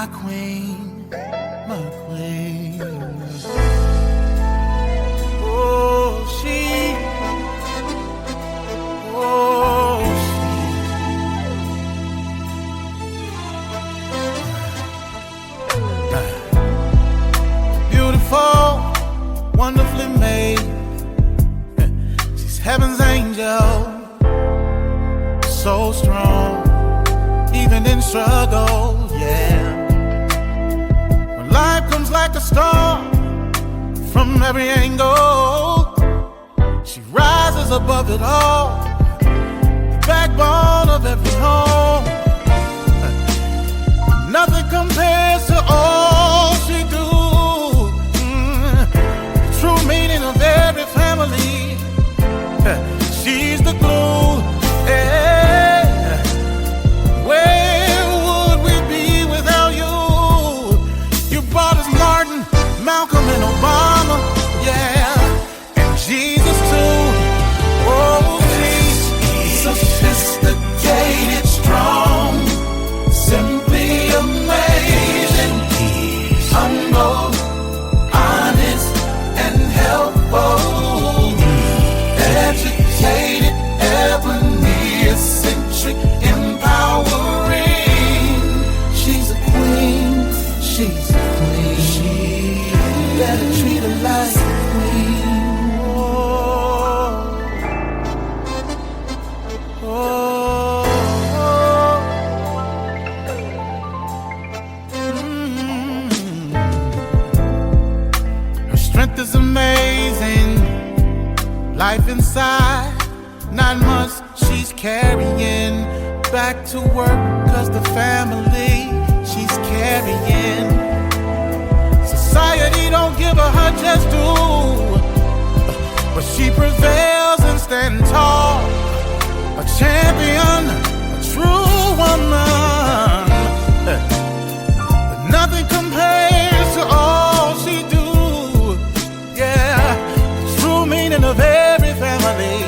my queen, my queen. Oh, she, oh, she. Beautiful, wonderfully made. She's heaven's angel, so strong, even in struggle, yeah. When life comes like a storm from every angle, she rises above it all, the backbone of every home. Nothing compares to all she do. The true meaning of every family. She's the glue. Yeah. Where would we be without you? You brought us Martin, Malcolm, and Obama. Yeah. And Jesus too. Oh, she's sophisticated, strong, simply amazing, humble, honest, and helpful, educated, ebony, eccentric, empowering. She's a queen, she's a queen. You better treat her like a queen. Oh, Her strength is amazing. Life inside, 9 months she's carrying back to work, 'cause the family she's carrying. Society don't give her just due, but she prevails and stands tall. A champion, a true woman. But nothing compares to all she do. Yeah, the true meaning of every family.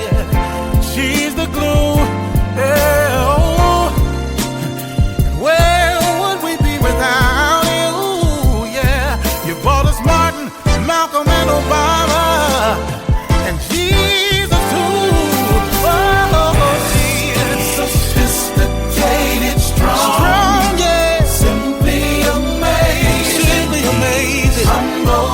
She's the glue. Yeah, oh. Where would we be without you? Yeah, you brought us Martin, Malcolm, and Obama, and Jesus too. Oh, she's sophisticated, strong, yeah, simply amazing, humble,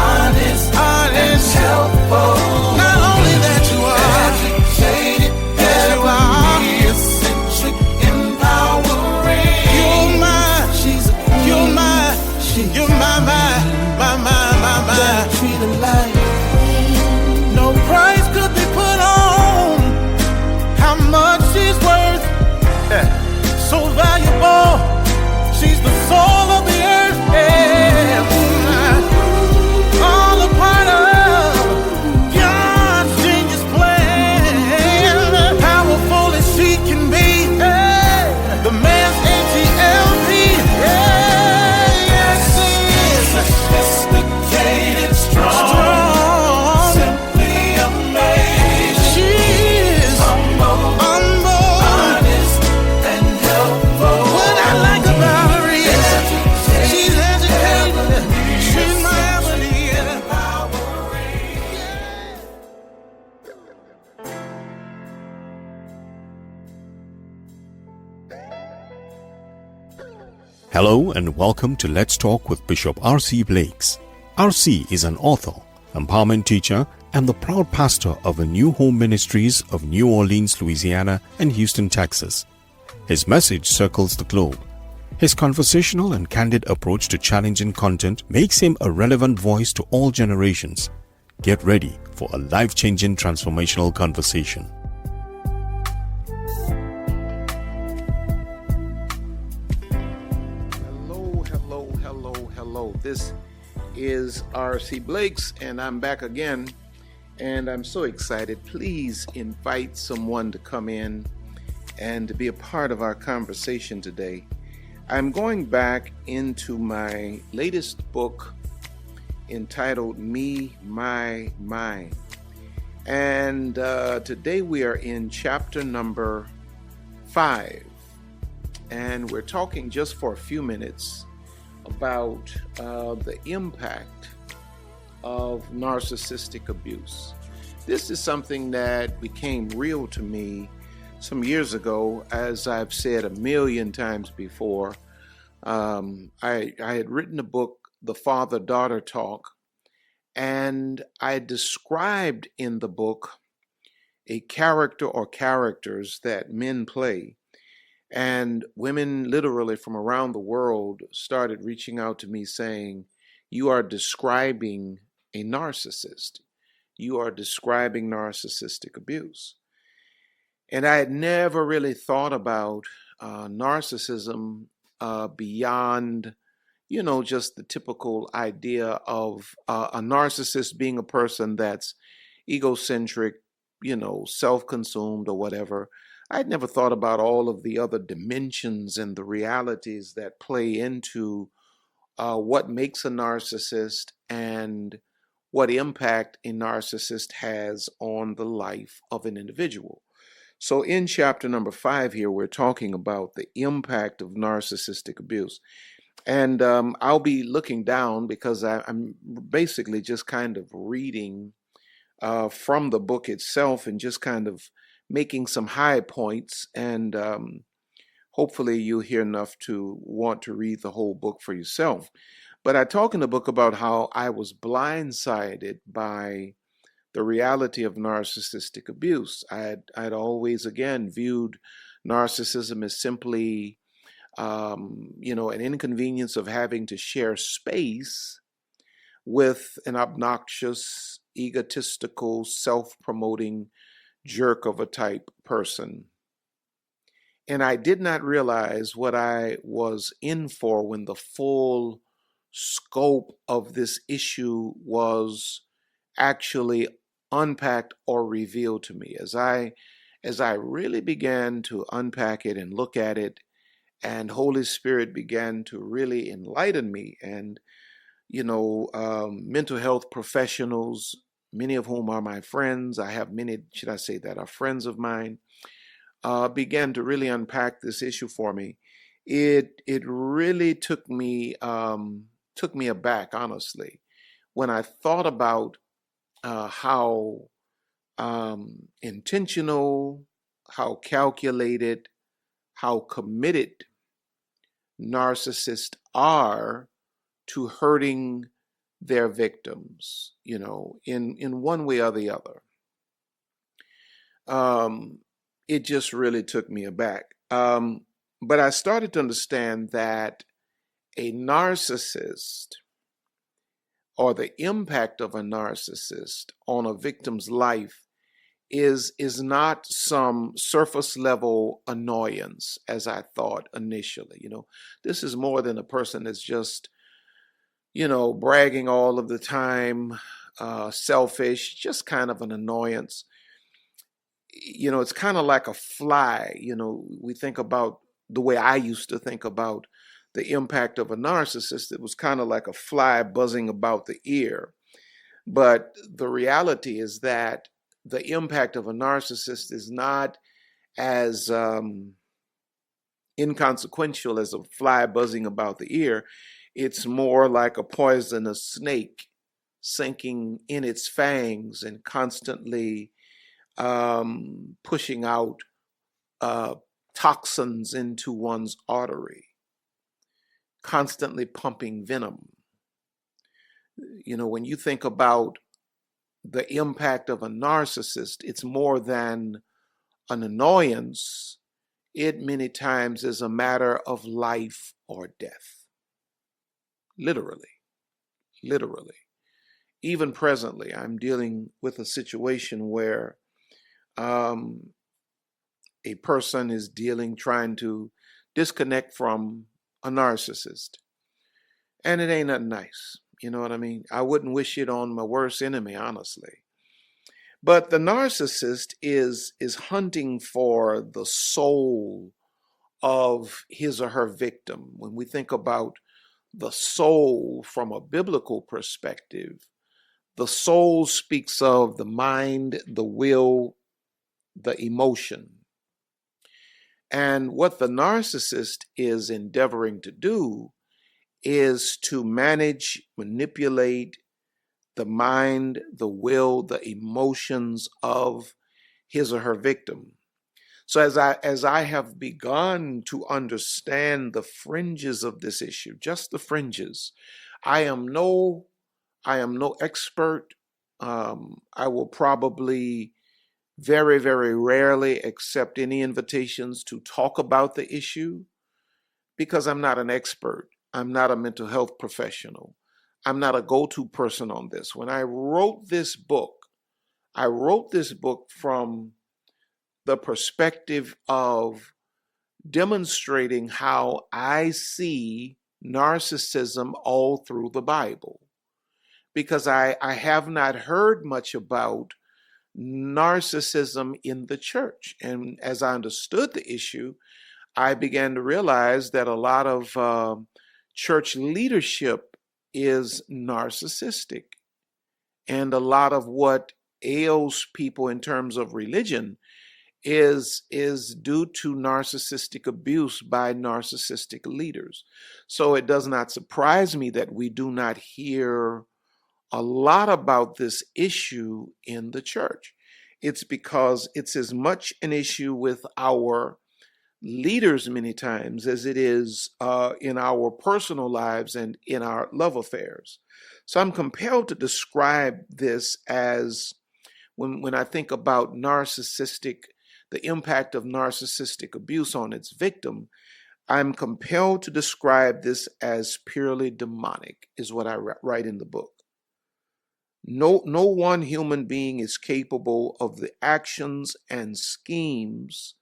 honest, and helpful. Not only that you are educated, ebony, eccentric, empowering. You're mine, you're mine, you're my. Treat her like no price could be put on how much she's worth. So valuable, she's the soul of the earth. Yeah. All a part of God's genius plan. Powerful as she can be. The man's ATLP. Yes, she is sophisticated, strong, simply amazing. She is humble, honest, and helpful. What I like about her is she's educated. She's my ebony, empowering. Hello and welcome to Let's Talk with Bishop R.C. Blakes. R.C. is an author, empowerment teacher, and the proud pastor of the New Home Ministries of New Orleans, Louisiana, and Houston, Texas. His message circles the globe. His conversational and candid approach to challenging content makes him a relevant voice to all generations. Get ready for a life-changing transformational conversation. Hello. This is R.C. Blakes, and I'm back again, and I'm so excited. Please invite someone to come in and to be a part of our conversation today. I'm going back into my latest book entitled Me, My, Mine. And today we are in chapter number 5. and we're talking just for a few minutes about the impact of narcissistic abuse. This is something that became real to me some years ago. As I've said a million times before, I had written a book, The Father-Daughter Talk, and I described in the book a character or characters that men play. And women literally from around the world started reaching out to me saying, "You are describing a narcissist. You are describing narcissistic abuse." And I had never really thought about narcissism beyond, just the typical idea of a narcissist being a person that's egocentric, self-consumed or whatever. I'd never thought about all of the other dimensions and the realities that play into what makes a narcissist and what impact a narcissist has on the life of an individual. So in chapter number 5 here, we're talking about the impact of narcissistic abuse. And I'll be looking down because I'm basically just kind of reading from the book itself and just kind of making some high points. And hopefully you'll hear enough to want to read the whole book for yourself. But I talk in the book about how I was blindsided by the reality of narcissistic abuse. I'd always, again, viewed narcissism as simply, an inconvenience of having to share space with an obnoxious, egotistical, self-promoting jerk of a type person. And I did not realize what I was in for when the full scope of this issue was actually unpacked or revealed to me. As I really began to unpack it and look at it, and Holy Spirit began to really enlighten me, and mental health professionals, many of whom are my friends, I have many, should I say, that are friends of mine, began to really unpack this issue for me. It really took me aback, honestly, when I thought about how intentional, how calculated, how committed narcissists are to hurting their victims, in one way or the other. It just really took me aback. But I started to understand that a narcissist, or the impact of a narcissist on a victim's life, is not some surface level annoyance, as I thought initially. This is more than a person that's just bragging all of the time, selfish, just kind of an annoyance. It's kind of like a fly. We think about the way I used to think about the impact of a narcissist. It was kind of like a fly buzzing about the ear. But the reality is that the impact of a narcissist is not as inconsequential as a fly buzzing about the ear. It's more like a poisonous snake sinking in its fangs and constantly pushing out toxins into one's artery, constantly pumping venom. When you think about the impact of a narcissist, it's more than an annoyance. It many times is a matter of life or death. Literally. Even presently, I'm dealing with a situation where a person is trying to disconnect from a narcissist. And it ain't nothing nice. You know what I mean? I wouldn't wish it on my worst enemy, honestly. But the narcissist is hunting for the soul of his or her victim. When we think about the soul from a biblical perspective, the soul speaks of the mind, the will, the emotion. And what the narcissist is endeavoring to do is to manage, manipulate the mind, the will, the emotions of his or her victim. So as I have begun to understand the fringes of this issue, just the fringes, I am no expert. I will probably very, very rarely accept any invitations to talk about the issue because I'm not an expert. I'm not a mental health professional. I'm not a go-to person on this. When I wrote this book, from the perspective of demonstrating how I see narcissism all through the Bible. Because I have not heard much about narcissism in the church. And as I understood the issue, I began to realize that a lot of church leadership is narcissistic. And a lot of what ails people in terms of religion is due to narcissistic abuse by narcissistic leaders. So it does not surprise me that we do not hear a lot about this issue in the church. It's because it's as much an issue with our leaders many times as it is in our personal lives and in our love affairs. So I'm compelled to describe this as when I think about the impact of narcissistic abuse on its victim, I'm compelled to describe this as purely demonic, is what I write in the book. No one human being is capable of the actions and schemes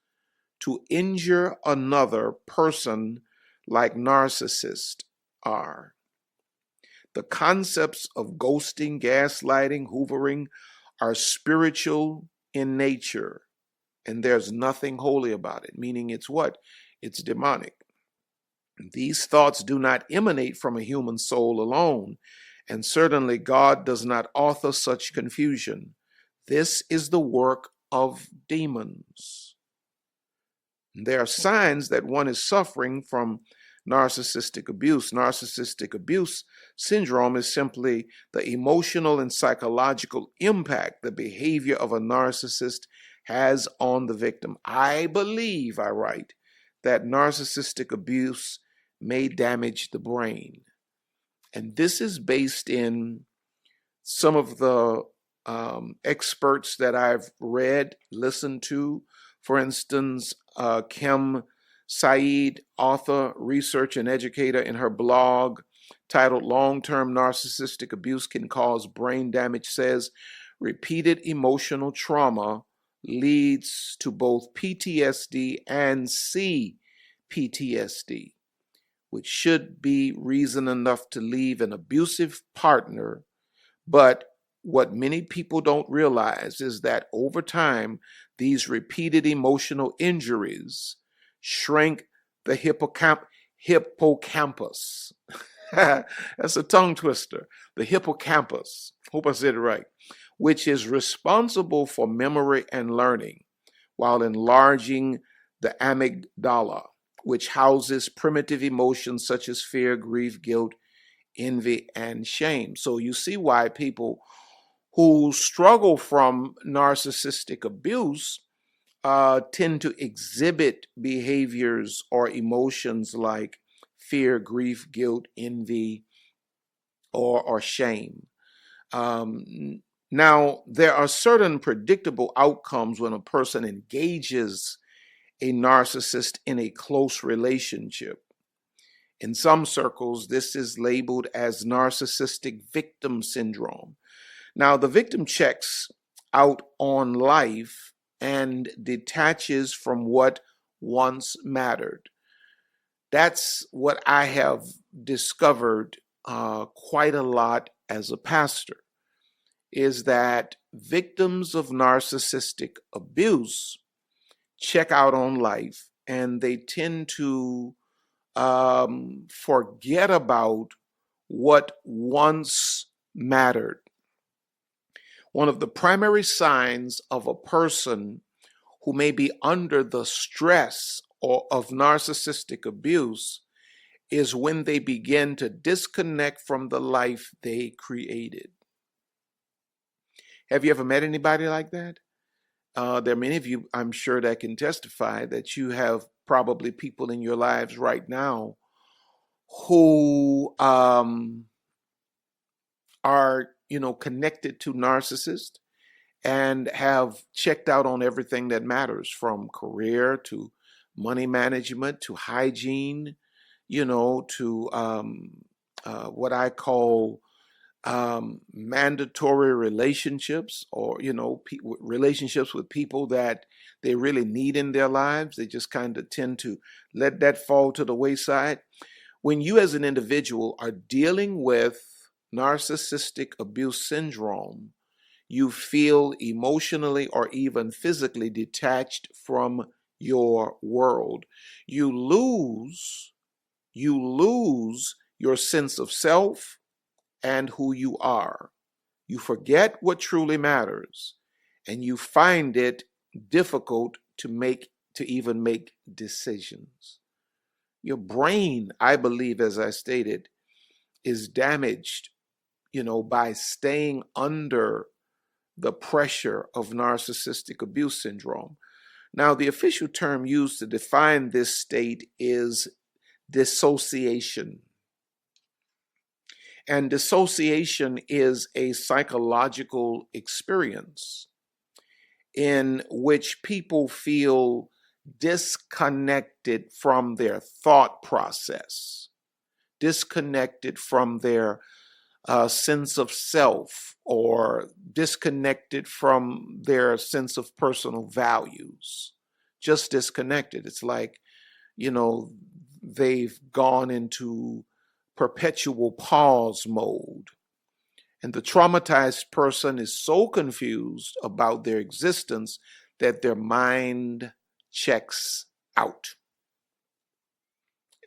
to injure another person like narcissists are. The concepts of ghosting, gaslighting, hoovering are spiritual in nature, and there's nothing holy about it, meaning it's what? It's demonic. These thoughts do not emanate from a human soul alone, and certainly God does not author such confusion. This is the work of demons. There are signs that one is suffering from narcissistic abuse. Narcissistic abuse syndrome is simply the emotional and psychological impact the behavior of a narcissist has on the victim. I believe, I write, that narcissistic abuse may damage the brain. And this is based in some of the experts that I've read, listened to. For instance, Kim Saeed, author, researcher, and educator, in her blog titled Long-Term Narcissistic Abuse Can Cause Brain Damage, says repeated emotional trauma leads to both PTSD and CPTSD, which should be reason enough to leave an abusive partner. But what many people don't realize is that over time, these repeated emotional injuries shrink the hippocampus. That's a tongue twister. The hippocampus, hope I said it right, which is responsible for memory and learning, while enlarging the amygdala, which houses primitive emotions such as fear, grief, guilt, envy, and shame. So you see why people who struggle from narcissistic abuse tend to exhibit behaviors or emotions like fear, grief, guilt, envy, or shame. Now, there are certain predictable outcomes when a person engages a narcissist in a close relationship. In some circles, this is labeled as narcissistic victim syndrome. Now, the victim checks out on life and detaches from what once mattered. That's what I have discovered quite a lot as a pastor, is that victims of narcissistic abuse check out on life and they tend to forget about what once mattered. One of the primary signs of a person who may be under the stress or of narcissistic abuse is when they begin to disconnect from the life they created. Have you ever met anybody like that? There are many of you, I'm sure, that can testify that you have probably people in your lives right now who are, connected to narcissists and have checked out on everything that matters, from career to money management to hygiene, to what I call mandatory relationships, or relationships with people that they really need in their lives. They just kind of tend to let that fall to the wayside. When you as an individual are dealing with narcissistic abuse syndrome, you feel emotionally or even physically detached from your world. You lose your sense of self and who you are. You forget what truly matters, and you find it difficult to even make decisions. Your brain, I believe, as I stated, is damaged, by staying under the pressure of narcissistic abuse syndrome. Now, the official term used to define this state is dissociation. And dissociation is a psychological experience in which people feel disconnected from their thought process, disconnected from their sense of self, or disconnected from their sense of personal values. Just disconnected. It's like, they've gone into perpetual pause mode. And the traumatized person is so confused about their existence that their mind checks out.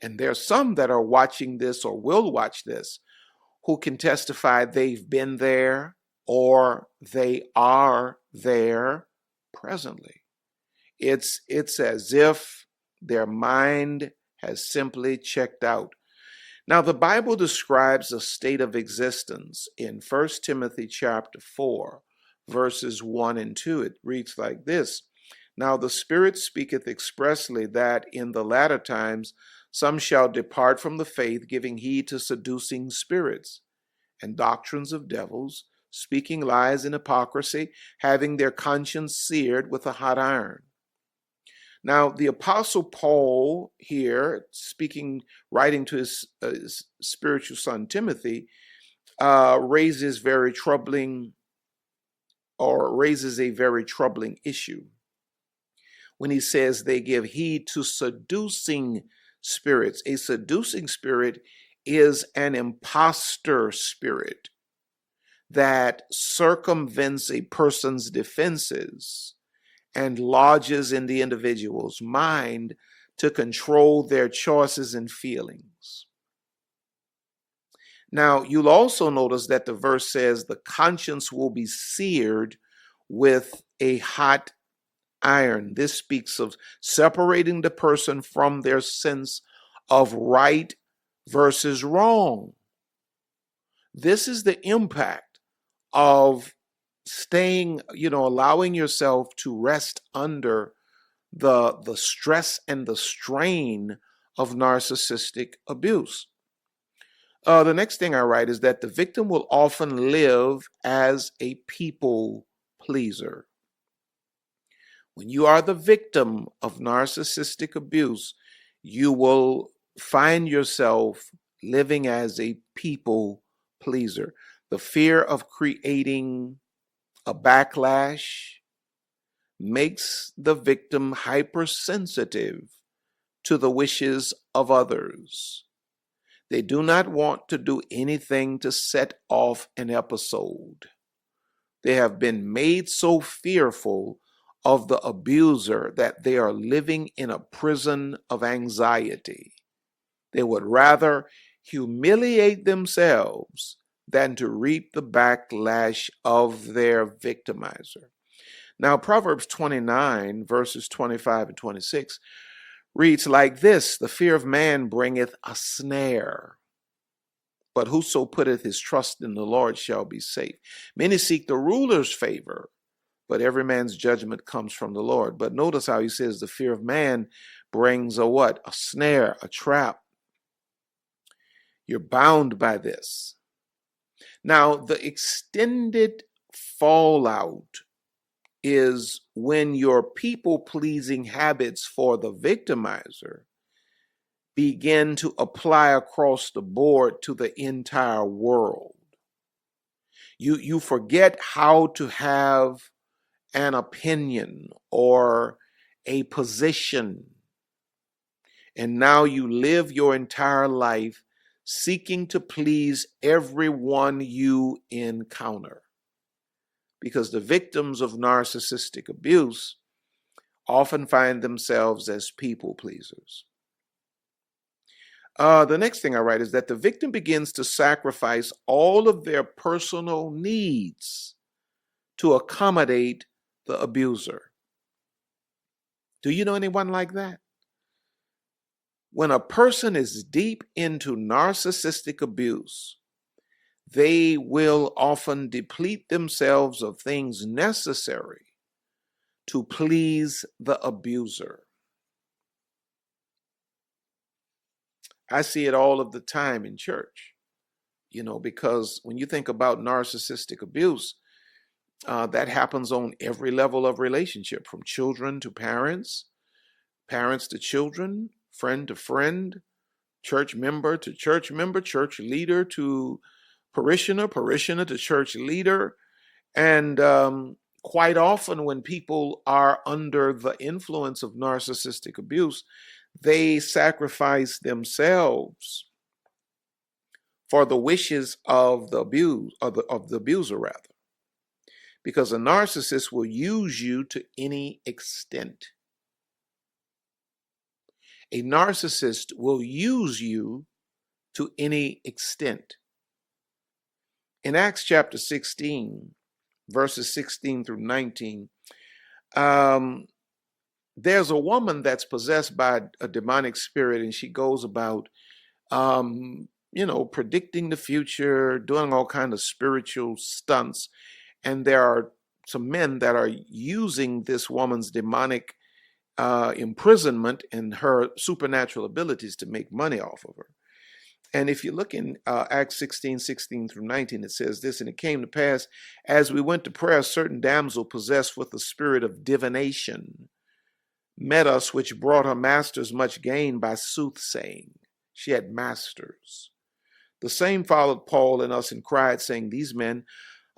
And there are some that are watching this or will watch this who can testify they've been there or they are there presently. It's as if their mind has simply checked out. Now, the Bible describes a state of existence in 1 Timothy chapter 4, verses 1 and 2. It reads like this: "Now the Spirit speaketh expressly that in the latter times some shall depart from the faith, giving heed to seducing spirits and doctrines of devils, speaking lies and hypocrisy, having their conscience seared with a hot iron." Now, the Apostle Paul here, writing to his spiritual son Timothy, raises a very troubling issue when he says they give heed to seducing spirits. A seducing spirit is an imposter spirit that circumvents a person's defenses and lodges in the individual's mind to control their choices and feelings. Now, you'll also notice that the verse says the conscience will be seared with a hot iron. This speaks of separating the person from their sense of right versus wrong. This is the impact of allowing yourself to rest under the stress and the strain of narcissistic abuse. The next thing I write is that the victim will often live as a people pleaser. When you are the victim of narcissistic abuse, you will find yourself living as a people pleaser. The fear of creating a backlash makes the victim hypersensitive to the wishes of others. They do not want to do anything to set off an episode. They have been made so fearful of the abuser that they are living in a prison of anxiety. They would rather humiliate themselves than to reap the backlash of their victimizer. Now, Proverbs 29, verses 25 and 26 reads like this: the fear of man bringeth a snare, but whoso putteth his trust in the Lord shall be safe. Many seek the ruler's favor, but every man's judgment comes from the Lord. But notice how he says the fear of man brings a what? A snare, a trap. You're bound by this. Now, the extended fallout is when your people-pleasing habits for the victimizer begin to apply across the board to the entire world. You forget how to have an opinion or a position, and now you live your entire life seeking to please everyone you encounter. Because the victims of narcissistic abuse often find themselves as people pleasers. The next thing I write is that the victim begins to sacrifice all of their personal needs to accommodate the abuser. Do you know anyone like that? When a person is deep into narcissistic abuse, they will often deplete themselves of things necessary to please the abuser. I see it all of the time in church, because when you think about narcissistic abuse, that happens on every level of relationship, from children to parents, parents to children, friend to friend, church member to church member, church leader to parishioner, parishioner to church leader. And quite often when people are under the influence of narcissistic abuse, they sacrifice themselves for the wishes of the abuser rather. Because a narcissist will use you to any extent. A narcissist will use you to any extent. In Acts chapter 16, verses 16 through 19, there's a woman that's possessed by a demonic spirit, and she goes about, predicting the future, doing all kinds of spiritual stunts. And there are some men that are using this woman's demonic imprisonment and her supernatural abilities to make money off of her. And if you look in Acts 16 through 19, it says this: and it came to pass, as we went to prayer, a certain damsel possessed with the spirit of divination met us, which brought her masters much gain by soothsaying. She had masters. The same followed Paul and us and cried, saying, these men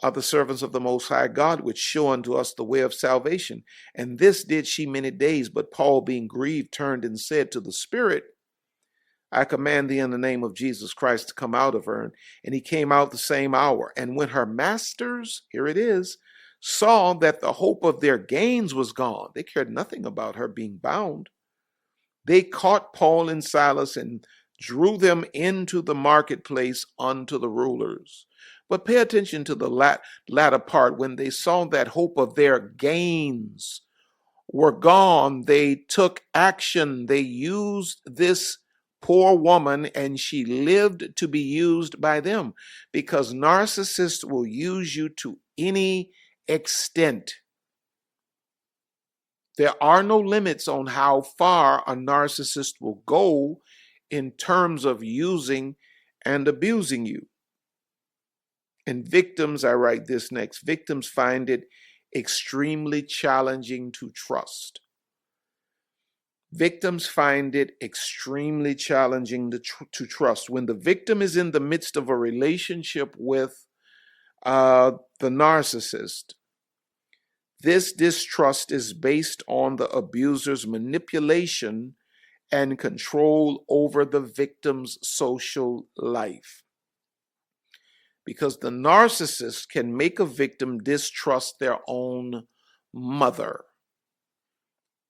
are the servants of the Most High God, which show unto us the way of salvation. And this did she many days. But Paul, being grieved, turned and said to the spirit, I command thee in the name of Jesus Christ to come out of her. And he came out the same hour. And when her masters, here it is, saw that the hope of their gains was gone, they cared nothing about her being bound. They caught Paul and Silas and drew them into the marketplace unto the rulers. But pay attention to the latter part. When they saw that hope of their gains were gone, they took action. They used this poor woman, and she lived to be used by them, because narcissists will use you to any extent. There are no limits on how far a narcissist will go in terms of using and abusing you. And victims, I write this next, victims find it extremely challenging to trust. Victims find it extremely challenging to trust. When the victim is in the midst of a relationship with the narcissist, this distrust is based on the abuser's manipulation and control over the victim's social life. Because the narcissist can make a victim distrust their own mother.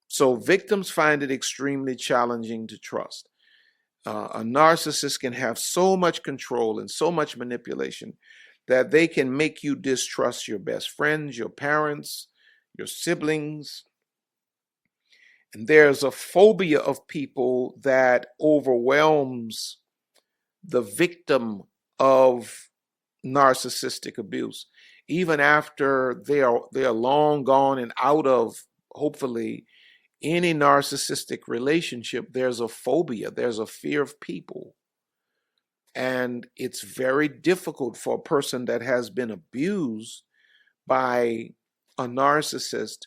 So victims find it extremely challenging to trust. A narcissist can have so much control and so much manipulation that they can make you distrust your best friends, your parents, your siblings. And there's a phobia of people that overwhelms the victim of narcissistic abuse. Even after they are long gone and out of, hopefully, any narcissistic relationship, there's a phobia, there's a fear of people. And it's very difficult for a person that has been abused by a narcissist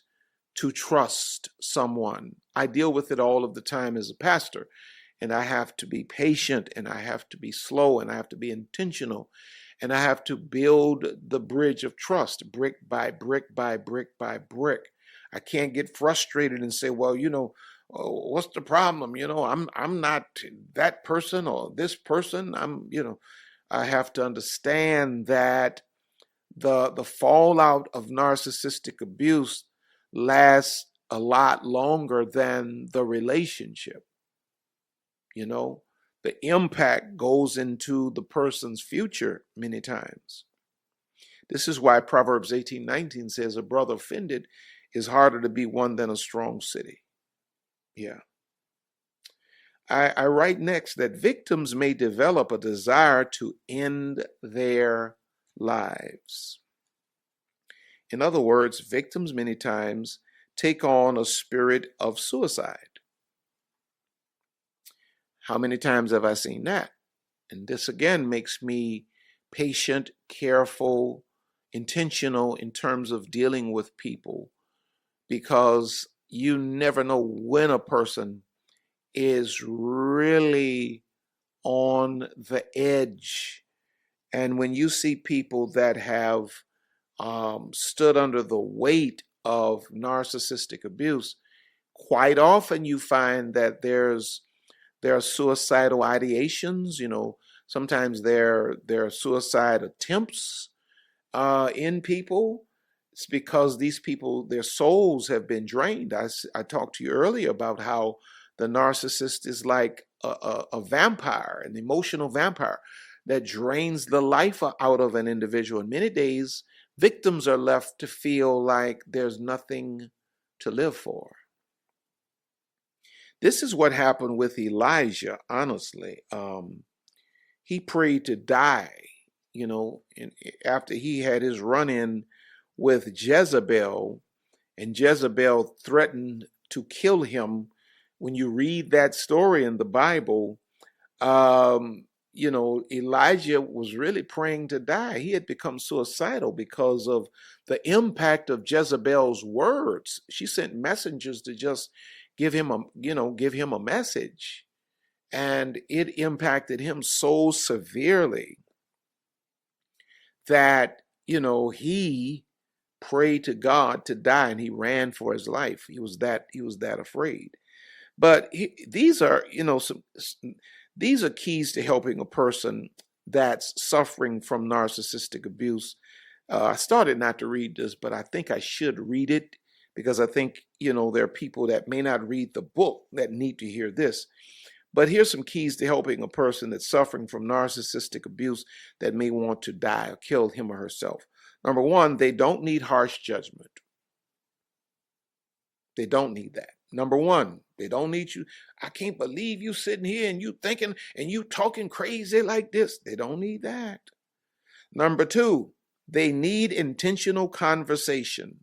to trust someone. I deal with it all of the time as a pastor, and I have to be patient, and I have to be slow, and I have to be intentional, and I have to build the bridge of trust brick by brick by brick by brick. I can't get frustrated and say, well, oh, what's the problem? I'm not that person or this person. I have to understand that the fallout of narcissistic abuse lasts a lot longer than the relationship. The impact goes into the person's future many times. This is why Proverbs 18:19 says a brother offended is harder to be won than a strong city. Yeah. I write next that victims may develop a desire to end their lives. In other words, victims many times take on a spirit of suicide. How many times have I seen that? And this again makes me patient, careful, intentional in terms of dealing with people, because you never know when a person is really on the edge. And when you see people that have stood under the weight of narcissistic abuse, quite often you find that there are suicidal ideations. Sometimes there are suicide attempts in people. It's because these people, their souls have been drained. I talked to you earlier about how the narcissist is like a vampire, an emotional vampire that drains the life out of an individual. And many days, victims are left to feel like there's nothing to live for. This is what happened with Elijah, honestly. He prayed to die, and after he had his run-in with Jezebel, and Jezebel threatened to kill him. When you read that story in the Bible, Elijah was really praying to die. He had become suicidal because of the impact of Jezebel's words. She sent messengers to just give him a message. And it impacted him so severely that, he prayed to God to die, and he ran for his life. He was that afraid. But these are keys to helping a person that's suffering from narcissistic abuse. I started not to read this, but I think I should read it, because I think, there are people that may not read the book that need to hear this. But here's some keys to helping a person that's suffering from narcissistic abuse that may want to die or kill him or herself. Number one, they don't need harsh judgment. They don't need that. Number one, they don't need you. I can't believe you sitting here and you thinking and you talking crazy like this. They don't need that. Number two, they need intentional conversation.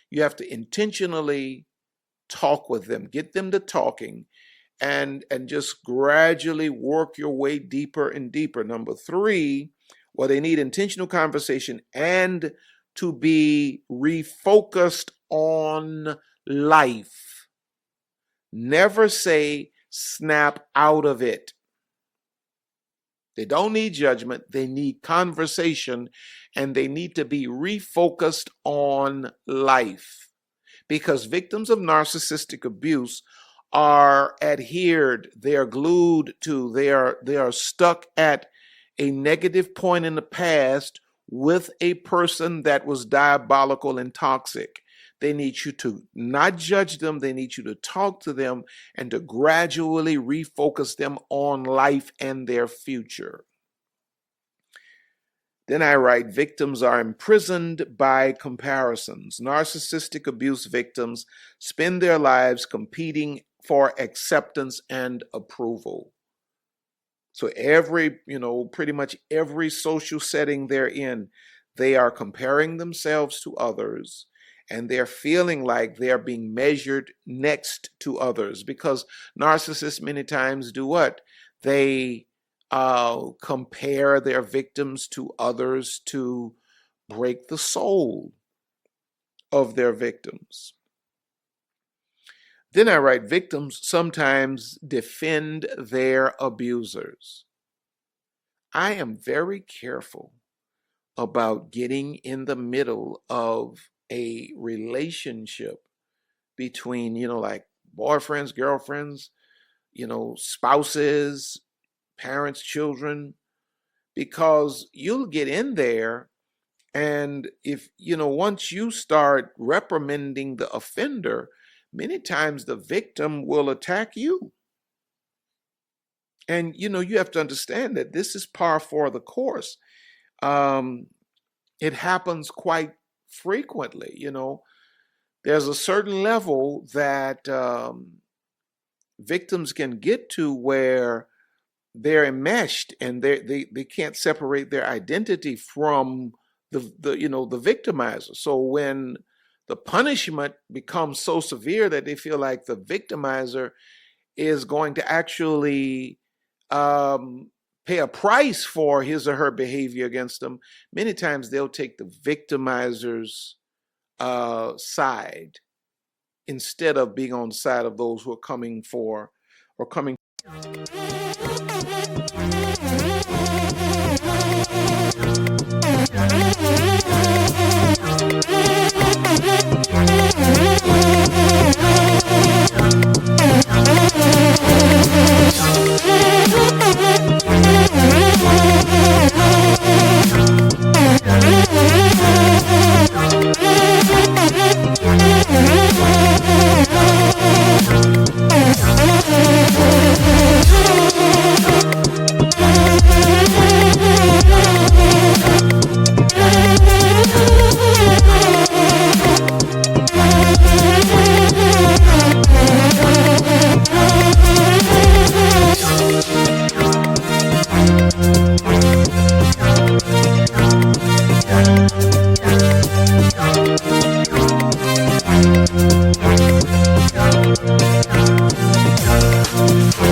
You have to intentionally talk with them, get them to talking, and just gradually work your way deeper and deeper. Number three, they need intentional conversation and to be refocused on life. Never say snap out of it. They don't need judgment. They need conversation, and they need to be refocused on life. Because victims of narcissistic abuse are adhered, they are glued to, they are stuck at a negative point in the past with a person that was diabolical and toxic. They need you to not judge them. They need you to talk to them and to gradually refocus them on life and their future. Then I write, victims are imprisoned by comparisons. Narcissistic abuse victims spend their lives competing for acceptance and approval. So pretty much every social setting they're in, they are comparing themselves to others, and they're feeling like they're being measured next to others, because narcissists many times do what? They compare their victims to others to break the soul of their victims. Then I write, victims sometimes defend their abusers. I am very careful about getting in the middle of a relationship between, like boyfriends, girlfriends, spouses, parents, children, because you'll get in there, and if, once you start reprimanding the offender, many times the victim will attack you. And, you have to understand that this is par for the course. It happens quite frequently. There's a certain level that victims can get to where they're enmeshed, and they can't separate their identity from the victimizer. So when the punishment becomes so severe that they feel like the victimizer is going to actually pay a price for his or her behavior against them, many times they'll take the victimizer's side instead of being on the side of those who are coming.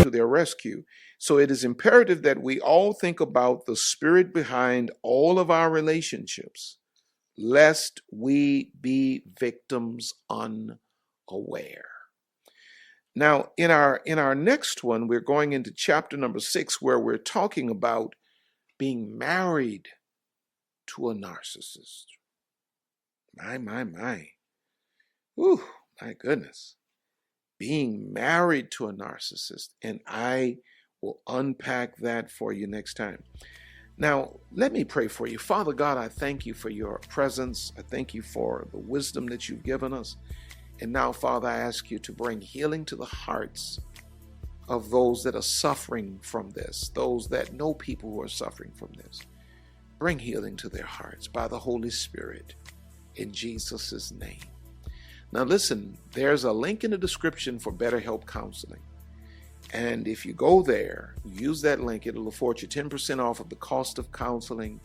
To their rescue. So it is imperative that we all think about the spirit behind all of our relationships, lest we be victims unaware. Now, in our next one, we're going into chapter number 6, where we're talking about being married to a narcissist. My. Ooh, my goodness. Being married to a narcissist. And I will unpack that for you next time. Now, let me pray for you. Father God, I thank you for your presence. I thank you for the wisdom that you've given us. And now, Father, I ask you to bring healing to the hearts of those that are suffering from this, those that know people who are suffering from this. Bring healing to their hearts by the Holy Spirit, in Jesus' name. Now listen, there's a link in the description for BetterHelp Counseling. And if you go there, use that link, it'll afford you 10% off of the cost of counseling.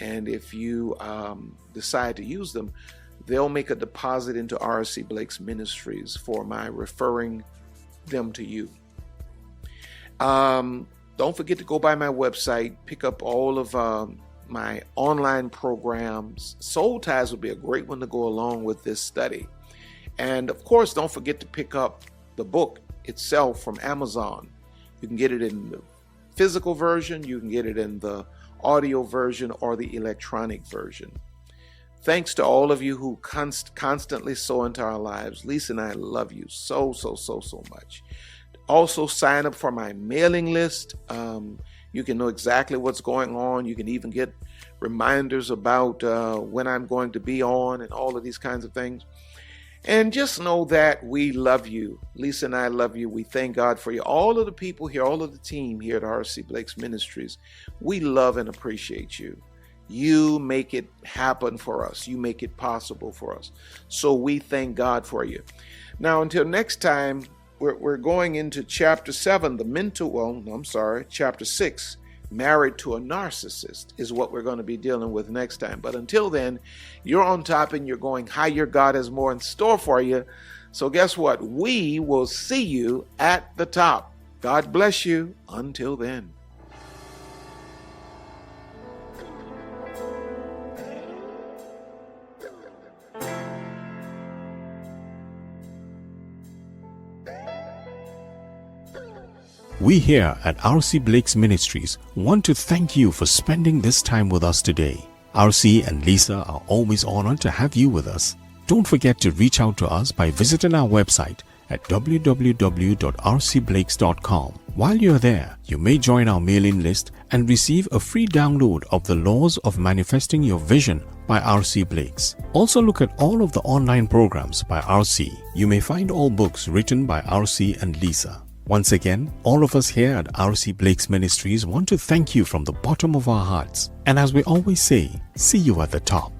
And if you decide to use them, they'll make a deposit into R.C. Blake's Ministries for my referring them to you. Don't forget to go by my website, pick up all of my online programs. Soul Ties would be a great one to go along with this study. And of course, don't forget to pick up the book itself from Amazon. You can get it in the physical version, you can get it in the audio version, or the electronic version. Thanks to all of you who constantly sow into our lives. Lisa and I love you so much. Also, sign up for my mailing list. You can know exactly what's going on. You can even get reminders about when I'm going to be on and all of these kinds of things. And just know that we love you. Lisa and I love you. We thank God for you. All of the people here, all of the team here at R.C. Blake's Ministries, we love and appreciate you. You make it happen for us. You make it possible for us. So we thank God for you. Now, until next time, we're going into chapter 7, chapter 6, married to a narcissist is what we're going to be dealing with next time. But until then, you're on top and you're going higher. God has more in store for you. So guess what? We will see you at the top. God bless you. Until then. We here at R.C. Blake's Ministries want to thank you for spending this time with us today. R.C. and Lisa are always honored to have you with us. Don't forget to reach out to us by visiting our website at www.rcblakes.com. While you're there, you may join our mailing list and receive a free download of The Laws of Manifesting Your Vision by R.C. Blakes. Also look at all of the online programs by R.C. You may find all books written by R.C. and Lisa. Once again, all of us here at R.C. Blake's Ministries want to thank you from the bottom of our hearts. And as we always say, see you at the top.